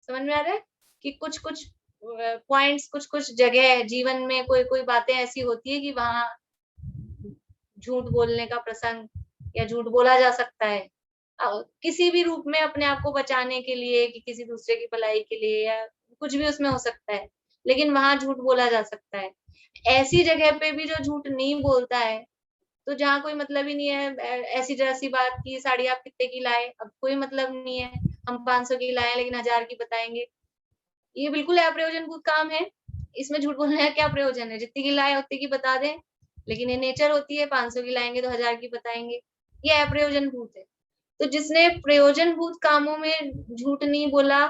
समझ में आ रहा है कि कुछ कुछ पॉइंट्स, कुछ कुछ जगह जीवन में कोई कोई बातें ऐसी होती है कि वहां झूठ बोलने का प्रसंग या झूठ बोला जा सकता है, किसी भी रूप में, अपने आप को बचाने के लिए कि किसी दूसरे की भलाई के लिए, या कुछ भी उसमें हो सकता है, लेकिन वहां झूठ बोला जा सकता है। ऐसी जगह पे भी जो झूठ नहीं बोलता है, तो जहाँ कोई मतलब ही नहीं है, ऐसी जैसी बात की साड़ी आप कितने की लाए, अब कोई मतलब नहीं है, हम 500 की लाए लेकिन 1000 की बताएंगे, ये बिल्कुल अप्रयोजनभूत काम है। इसमें झूठ बोलने का क्या प्रयोजन है? जितनी की लाए उतनी की बता दें, लेकिन ये नेचर होती है, 500 की लाएंगे तो 1000 की बताएंगे, ये अप्रयोजनभूत है। तो जिसने प्रयोजनभूत कामों में झूठ नहीं बोला,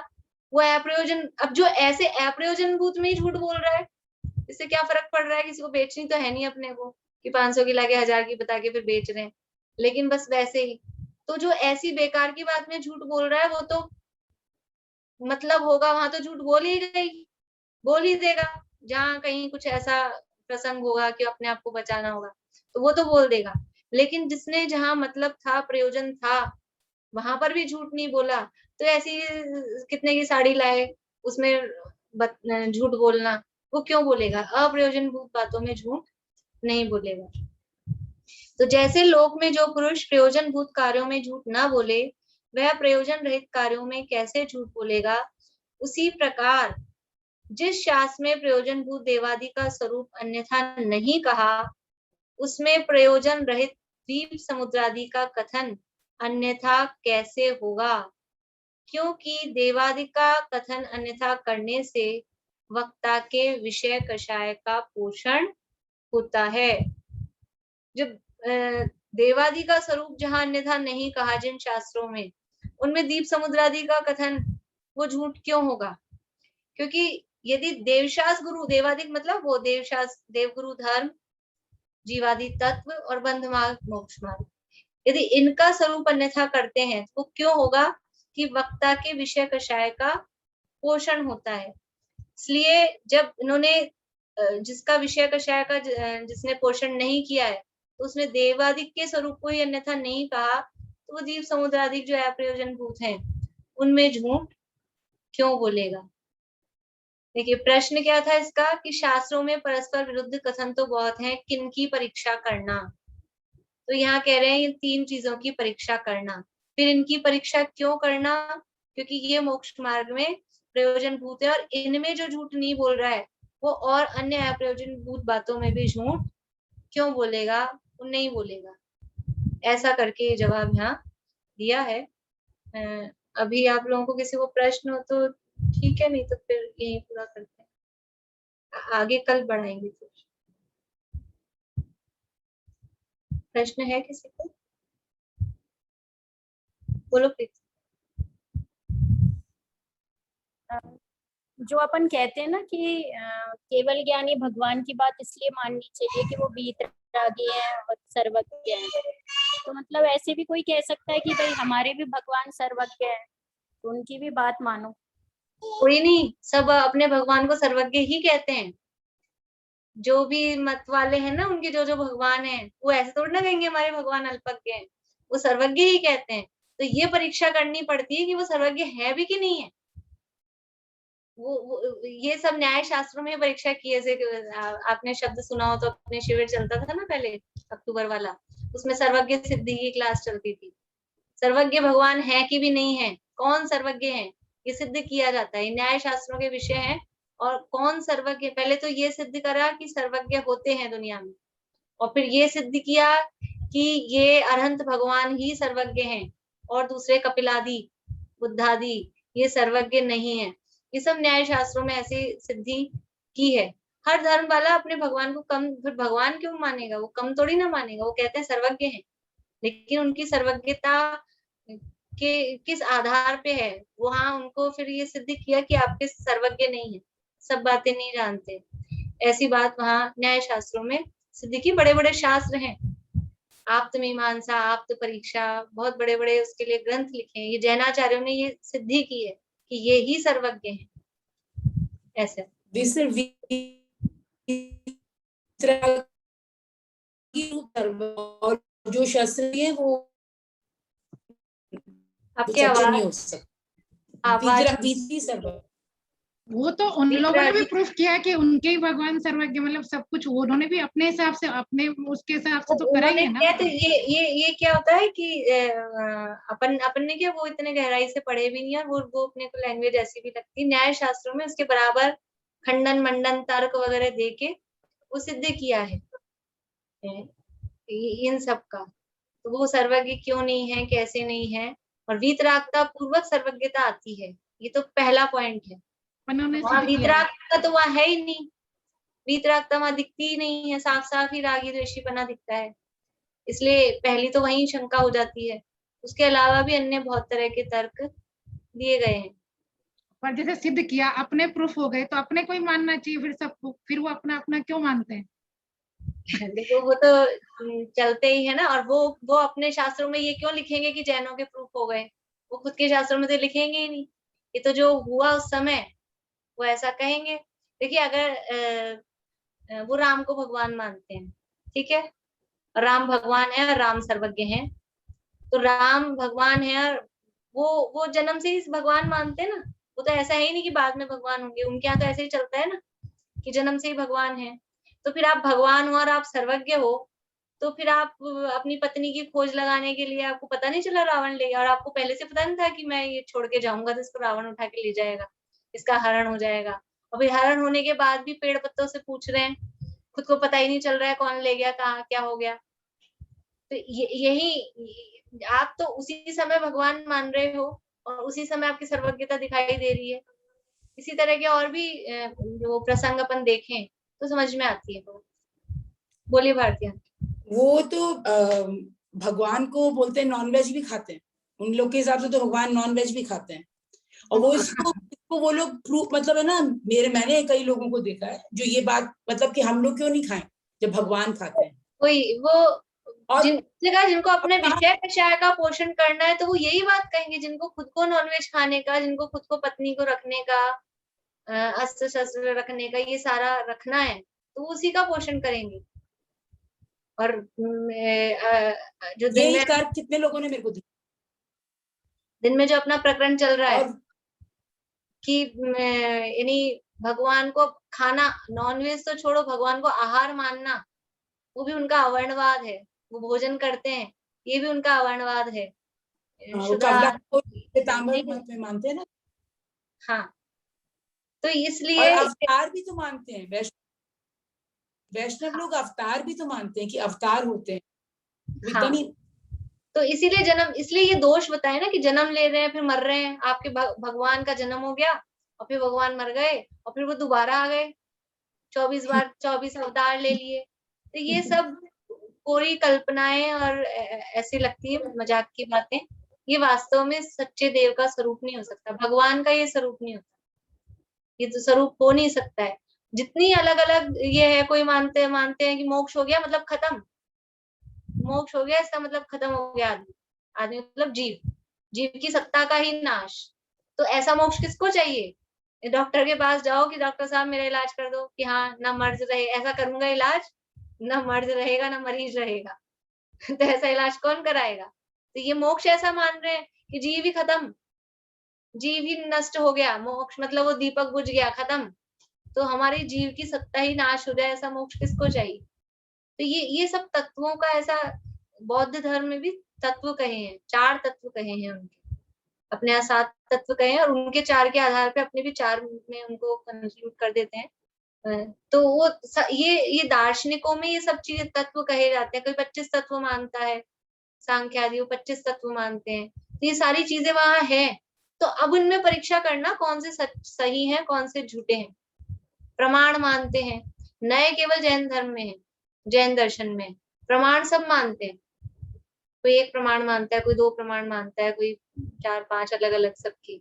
वो अप्रयोजन, अब जो ऐसे अप्रयोजनभूत में ही झूठ बोल रहा है, इससे क्या फर्क पड़ रहा है? किसी को बेचनी तो है नहीं अपने को कि 500 की लाके 1000 की बता के फिर बेच रहे हैं, लेकिन बस वैसे ही। तो जो ऐसी बेकार की बात में झूठ बोल रहा है, वो तो मतलब होगा वहां तो झूठ बोल ही देगा, जहां कहीं कुछ ऐसा प्रसंग होगा कि अपने आप को बचाना होगा, तो वो तो बोल देगा। लेकिन जिसने जहां मतलब था, प्रयोजन था, वहां पर भी झूठ नहीं बोला, तो ऐसी कितने की साड़ी लाए उसमें झूठ बोलना, वो क्यों बोलेगा? अप्रयोजनभूत बातों में झूठ नहीं बोलेगा। तो जैसे लोक में जो पुरुष प्रयोजनभूत कार्यों में झूठ ना बोले, वह प्रयोजन रहित कार्यों में कैसे झूठ बोलेगा? उसी प्रकार जिस शास्त्र में प्रयोजनभूत देवादि का स्वरूप अन्यथा नहीं कहा, उसमें प्रयोजन रहित द्वीप समुद्रादि का कथन अन्यथा कैसे होगा? क्योंकि देवादि का कथन अन्यथा करने से वक्ता के विषय कषाय का पोषण होता है। जब देवादि का स्वरूप जहां अन्यथा नहीं कहा जिन शास्त्रों में, उनमें दीप समुद्रादि का कथन वो झूठ क्यों होगा? क्योंकि यदि देवशास्त्र गुरु, देवादिक मतलब वो देवशास्त्र, देवगुरु धर्म, जीवादि तत्व और बंध मार्ग मोक्ष मार्ग, यदि इनका स्वरूप अन्यथा करते हैं तो क्यों होगा? कि वक्ता के विषय कषाय का पोषण होता है। इसलिए जब इन्होंने जिसका विषय कषाय का जिसने पोषण नहीं किया है तो उसने देवादिक के स्वरूप को ही अन्यथा नहीं कहा, तो वो जीव समुद्रादिक जो अप्रयोजन भूत हैं उनमें झूठ क्यों बोलेगा। देखिए प्रश्न क्या था इसका कि शास्त्रों में परस्पर विरुद्ध कथन तो बहुत हैं, किनकी परीक्षा करना। तो यहाँ कह रहे हैं इन 3 चीजों की परीक्षा करना। फिर इनकी परीक्षा क्यों करना, क्योंकि ये मोक्ष मार्ग में प्रयोजन भूत है और इनमें जो झूठ नहीं बोल रहा है वो और अन्य अप्रयोजन भूत बातों में भी झूठ क्यों बोलेगा, वो नहीं बोलेगा। ऐसा करके ये जवाब यहाँ दिया है। अभी आप लोगों को किसी को प्रश्न हो तो ठीक है, नहीं तो फिर यही पूरा करते हैं, आगे कल बढ़ाएंगे। प्रश्न है किसी को? बोलो प्लीज। जो अपन कहते हैं ना कि केवल ज्ञानी भगवान की बात इसलिए माननी चाहिए कि वो वीतरागी हैं और सर्वज्ञ हैं, तो मतलब ऐसे भी कोई कह सकता है कि भाई हमारे भी भगवान सर्वज्ञ हैं तो उनकी भी बात मानो। कोई नहीं, सब अपने भगवान को सर्वज्ञ ही कहते हैं। जो भी मत वाले हैं ना, उनके जो जो भगवान हैं वो ऐसे थोड़ी ना कहेंगे हमारे भगवान अल्पज्ञ हैं, वो सर्वज्ञ ही कहते हैं। तो ये परीक्षा करनी पड़ती है कि वो सर्वज्ञ है भी कि नहीं है। वो ये सब न्याय शास्त्रों में परीक्षा की है। आपने शब्द सुना हो तो अपने शिविर चलता था ना पहले अक्टूबर वाला, उसमें सर्वज्ञ सिद्धि की क्लास चलती थी। सर्वज्ञ भगवान है कि भी नहीं है, कौन सर्वज्ञ है ये सिद्ध किया जाता है। न्याय शास्त्रों के विषय है। और कौन सर्वज्ञ, पहले तो ये सिद्ध करा कि सर्वज्ञ होते हैं दुनिया में, और फिर ये सिद्ध किया कि ये अरहंत भगवान ही सर्वज्ञ हैं और दूसरे कपिलादि बुद्धादि ये सर्वज्ञ नहीं है। ये सब न्याय शास्त्रों में ऐसी सिद्धि की है। हर धर्म वाला अपने भगवान को कम, फिर भगवान क्यों मानेगा, वो कम थोड़ी ना मानेगा, वो कहते हैं सर्वज्ञ हैं। लेकिन उनकी सर्वज्ञता के किस आधार पे है, वहां उनको फिर ये सिद्ध किया कि आपके सर्वज्ञ नहीं है, सब बातें नहीं जानते। ऐसी बात वहां न्याय शास्त्रों में सिद्ध की। बड़े बड़े शास्त्र हैं, आप्त मीमांसा, आप्त परीक्षा, बहुत बड़े बड़े उसके लिए ग्रंथ लिखे हैं। ये जैनाचार्यों ने ये सिद्धि की है कि ये ही सर्वज्ञ हैं। ऐसे और जो शास्त्री है वो आपके आवाज वो तो उन लोगों ने भी प्रूफ किया कि उनके ही भगवान सर्वज्ञ, मतलब सब कुछ उन्होंने भी अपने हिसाब से, अपने उसके हिसाब से तो करा ही है ना। तो ये क्या होता है कि अपन ने क्या वो इतने गहराई से पढ़े भी नहीं, और वो अपने को लैंग्वेज ऐसी भी लगती। न्याय शास्त्रों में उसके बराबर खंडन मंडन तर्क वगैरह देके वो सिद्ध किया है इन सब का। तो वो सर्वज्ञ क्यों नहीं है, कैसे नहीं है, और वीतरागता पूर्वक सर्वज्ञता आती है। ये तो पहला पॉइंट है। वीतरागता तो वहां है ही नहीं, वीतरागता वहां दिखती ही नहीं है, साफ साफ ही रागी द्वेषीपना दिखता है। इसलिए पहली तो वही शंका हो जाती है। उसके अलावा भी अन्य बहुत तरह के तर्क दिए गए हैं। पर जैसे सिद्ध किया, अपने प्रूफ हो गए, तो अपने को ही मानना चाहिए फिर सबको, फिर वो अपना अपना क्यों मानते हैं? देखो वो तो चलते ही है ना। और वो अपने शास्त्रों में ये क्यों लिखेंगे कि जैनों के प्रूफ हो गए, वो खुद के शास्त्रों में तो लिखेंगे ही नहीं। ये तो जो हुआ उस समय वो ऐसा कहेंगे। देखिए अगर वो राम को भगवान मानते हैं, ठीक है, राम भगवान है और राम सर्वज्ञ है, तो राम भगवान है और वो जन्म से ही भगवान मानते हैं ना। वो तो ऐसा है ही नहीं कि बाद में भगवान होंगे, उनके यहाँ तो ऐसे ही चलता है ना कि जन्म से ही भगवान है। तो फिर आप भगवान हो और आप सर्वज्ञ हो, तो फिर आप अपनी पत्नी की खोज लगाने के लिए, आपको पता नहीं चला रावण ले गया, और आपको पहले से पता नहीं था कि मैं ये छोड़ के जाऊंगा तो इसको रावण उठा के ले जाएगा, इसका हरण हो जाएगा। और फिर हरण होने के बाद भी पेड़ पत्तों से पूछ रहे हैं, खुद को पता ही नहीं चल रहा है कौन ले गया, कहाँ क्या हो गया। तो यही आप तो उसी समय भगवान मान रहे हो और उसी समय आपकी सर्वज्ञता दिखाई दे रही है। इसी तरह के और भी जो प्रसंग अपन देखें तो समझ में आती है। बोलिए भारतीय। वो तो भगवान को बोलते हैं नॉनवेज भी खाते हैं, उन लोग के हिसाब से तो भगवान नॉनवेज भी खाते हैं। और वो इसको वो लोग प्रूफ, मतलब है ना, मैंने कई लोगों को देखा है जो ये बात, मतलब कि हम लोग क्यों नहीं खाएं जब भगवान खाते हैं। कोई वो और जिनको अपने विषय पेशाय का पोषण करना है तो वो यही बात कहेंगे। जिनको खुद को नॉनवेज खाने का, जिनको खुद को पत्नी को रखने का, अस्त्र शस्त्र रखने का, ये सारा रखना है तो वो उसी का पोषण करेंगे। और जो दिन यही में तर्क कितने लोगों ने मेरे को दिया। दिन में जो अपना प्रकरण चल रहा है और कि यानी भगवान को खाना, नॉनवेज तो छोड़ो, भगवान को आहार मानना, वो भी उनका अवर्णवाद है। वो भोजन करते हैं, ये भी उनका अवर्णवाद है। वो शुद्ध कवला आहार- को पीताम्बर मत में मानते हैं ना। हाँ, तो और इसलिए अवतार भी तो मानते हैं, वैष्णव लोग अवतार भी तो मानते हैं कि अवतार होते हैं। हाँ, तो इसीलिए जन्म, इसलिए ये दोष बताए ना कि जन्म ले रहे हैं फिर मर रहे हैं। आपके भगवान का जन्म हो गया और फिर भगवान मर गए और फिर वो दोबारा आ गए, 24 बार 24 अवतार ले लिए। तो ये सब कोरी कल्पनाएं और ऐसी लगती है मजाक की बातें। ये वास्तव में सच्चे देव का स्वरूप नहीं हो सकता, भगवान का ये स्वरूप नहीं होता, ये तो स्वरूप हो नहीं सकता है। जितनी अलग अलग ये है, कोई मानते हैं कि मोक्ष हो गया मतलब खत्म, मोक्ष हो गया इसका मतलब खत्म हो गया आदमी, आदमी मतलब जीव की सत्ता का ही नाश। तो ऐसा मोक्ष किसको चाहिए? डॉक्टर के पास जाओ कि डॉक्टर साहब मेरा इलाज कर दो, कि हाँ ना मर्ज रहे, ऐसा करूंगा इलाज, ना मर्ज रहेगा ना मरीज रहेगा। तो ऐसा इलाज कौन कराएगा? तो ये मोक्ष ऐसा मान रहे हैं कि जीव ही खत्म, जीव ही नष्ट हो गया, मोक्ष मतलब वो दीपक बुझ गया, खत्म। तो हमारे जीव की सत्ता ही नाश हो जाए, ऐसा मोक्ष किसको चाहिए? तो ये सब तत्वों का ऐसा, बौद्ध धर्म में भी तत्व कहे हैं, 4 तत्व कहे हैं उनके, अपने यहाँ 7 तत्व कहे हैं और उनके 4 के आधार पे अपने भी 4 में उनको कंक्लूड कर देते हैं। तो वो ये दार्शनिकों में ये सब चीजें तत्व कहे जाते हैं। कोई 25 तत्व मानता है, सांख्य आदि वो 25 तत्व मानते हैं। तो ये सारी चीजें वहां है। तो अब उनमें परीक्षा करना कौन से सही है, कौन से झूठे हैं। प्रमाण मानते हैं, नए केवल जैन धर्म में है, जैन दर्शन में प्रमाण सब मानते हैं। कोई 1 प्रमाण मानता है, कोई 2 प्रमाण मानता है, कोई 4-5 अलग अलग सबकी।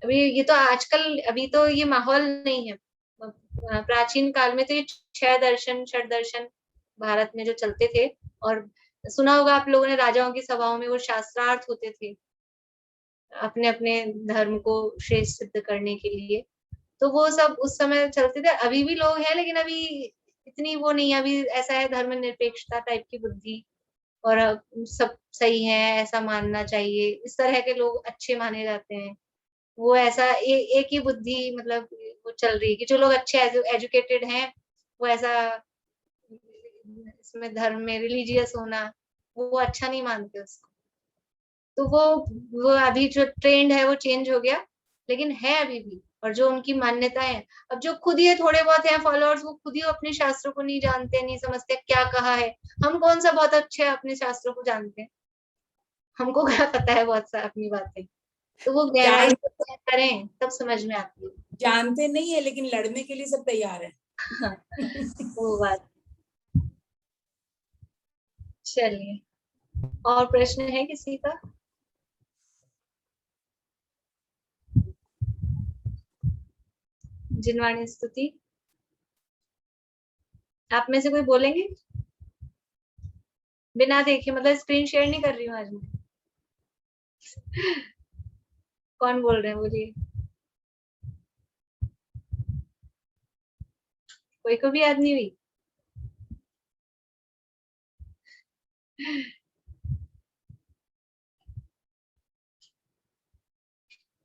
अभी ये तो आजकल, अभी तो ये माहौल नहीं है। प्राचीन काल में तो ये 6 दर्शन, षड दर्शन भारत में जो चलते थे, और सुना होगा आप लोगों ने राजाओं की सभाओं में वो शास्त्रार्थ होते थे अपने अपने धर्म को श्रेष्ठ सिद्ध करने के लिए। तो वो सब उस समय चलते थे। अभी भी लोग हैं लेकिन अभी इतनी वो नहीं है। अभी ऐसा है धर्मनिरपेक्षता टाइप की बुद्धि, और सब सही है ऐसा मानना चाहिए, इस तरह के लोग अच्छे माने जाते हैं। वो ऐसा एक ही बुद्धि मतलब वो चल रही है कि जो लोग अच्छे एजुकेटेड हैं वो ऐसा इसमें धर्म में रिलीजियस होना वो अच्छा नहीं मानते उसको। तो वो अभी जो ट्रेंड है वो चेंज हो गया, लेकिन है अभी भी। और जो उनकी मान्यताएं हैं, अब जो खुद ये थोड़े बहुत हैं फॉलोअर्स, वो खुद ही अपने शास्त्रों को नहीं जानते, नहीं समझते क्या कहा है। हम कौन सा बहुत अच्छे अपने शास्त्रों को जानते हैं, हमको क्या पता है बहुत सा अपनी बातें। तो वो गहराई से करें तब समझ में आती है। जानते नहीं है लेकिन लड़ने के लिए सब तैयार है। वो बात। चलिए, और प्रश्न है किसी का? जिनवाणी स्तुति आप में से कोई बोलेंगे? बिना देखे, मतलब स्क्रीन शेयर नहीं कर रही हूँ आज मैं। कौन बोल रहे हैं बोलिए। कोई को भी याद नहीं हुई?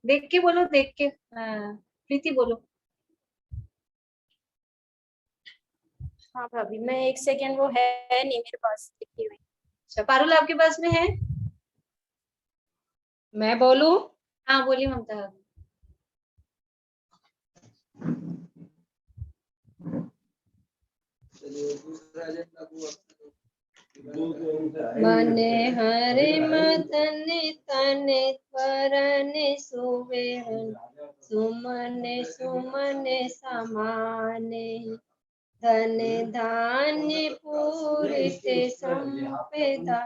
देख के बोलो, देख के। हाँ, प्रीति बोलो। हाँ भाभी, मैं 1 सेकेंड, वो है नहीं मेरे पास लिखी हुई। अच्छा, पारुल आपके पास में है? मैं बोलूं? हाँ बोलिए ममता। मन हरे मदन तन त्वरन सुवेहन सुमन सुमन समाने धन धान्य पूरित संपदा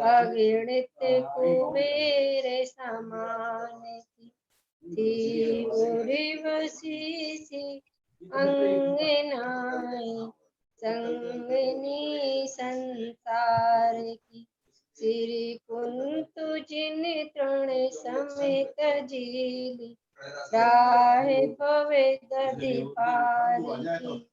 अगणित कुबेर समान वसी अंगनाई संगनी संसार की श्री कुंतु जिन तृण समेत झीली राह भवे दधि पार की।